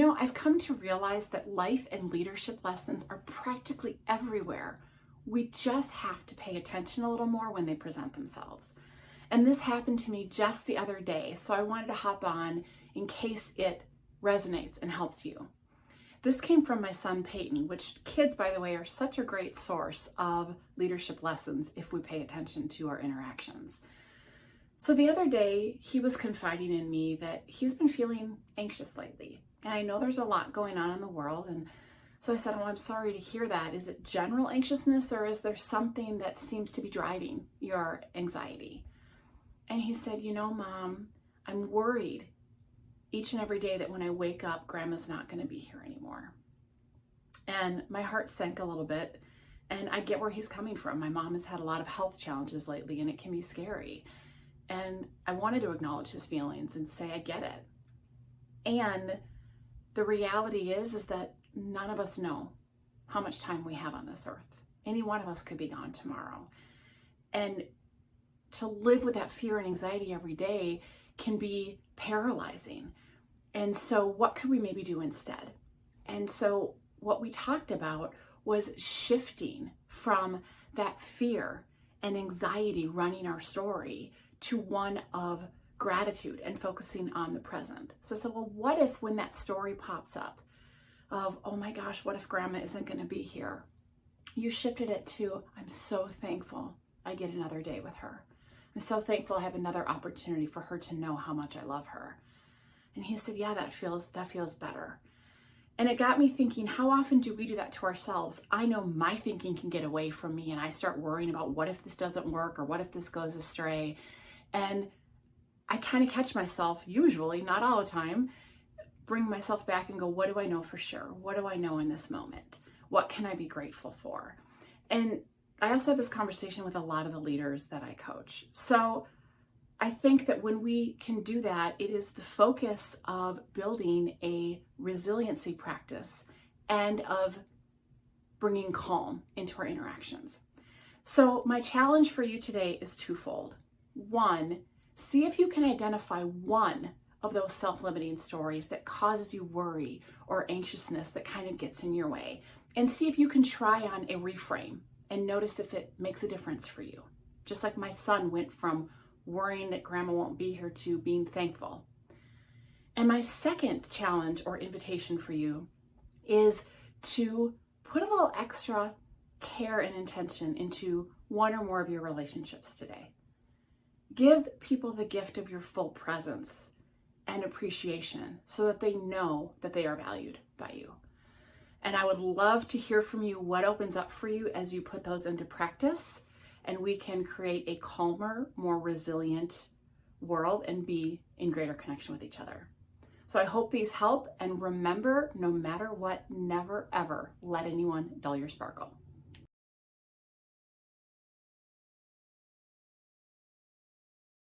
I've come to realize that life and leadership lessons are practically everywhere. We just have to pay attention a little more when they present themselves. And this happened to me just the other day, so I wanted to hop on in case it resonates and helps you. This came from my son Peyton, which kids, by the way, are such a great source of leadership lessons if we pay attention to our interactions. So the other day, he was confiding in me that he's been feeling anxious lately. And I know there's a lot going on in the world. And so I said, I'm sorry to hear that. Is it general anxiousness, or is there something that seems to be driving your anxiety? And he said, Mom, I'm worried each and every day that when I wake up, Grandma's not going to be here anymore. And my heart sank a little bit. And I get where he's coming from. My mom has had a lot of health challenges lately, and it can be scary. And I wanted to acknowledge his feelings and say, I get it. And the reality is that none of us know how much time we have on this earth. Any one of us could be gone tomorrow. And to live with that fear and anxiety every day can be paralyzing. And so what could we maybe do instead? And so what we talked about was shifting from that fear and anxiety running our story to one of gratitude and focusing on the present. So I said, well, what if when that story pops up of, oh my gosh, what if Grandma isn't going to be here? You shifted it to, I'm so thankful I get another day with her. I'm so thankful I have another opportunity for her to know how much I love her. And he said, yeah, that feels better. And it got me thinking, how often do we do that to ourselves? I know my thinking can get away from me, and I start worrying about what if this doesn't work, or what if this goes astray. And I kind of catch myself, usually, not all the time, bring myself back and go, what do I know for sure? What do I know in this moment? What can I be grateful for? And I also have this conversation with a lot of the leaders that I coach. So I think that when we can do that, it is the focus of building a resiliency practice and of bringing calm into our interactions. So my challenge for you today is twofold. One, see if you can identify one of those self-limiting stories that causes you worry or anxiousness that kind of gets in your way, and see if you can try on a reframe and notice if it makes a difference for you. Just like my son went from worrying that Grandma won't be here to being thankful. And my second challenge or invitation for you is to put a little extra care and intention into one or more of your relationships today. Give people the gift of your full presence and appreciation so that they know that they are valued by you. And I would love to hear from you what opens up for you as you put those into practice, and we can create a calmer, more resilient world and be in greater connection with each other. So I hope these help, and remember, no matter what, never ever let anyone dull your sparkle.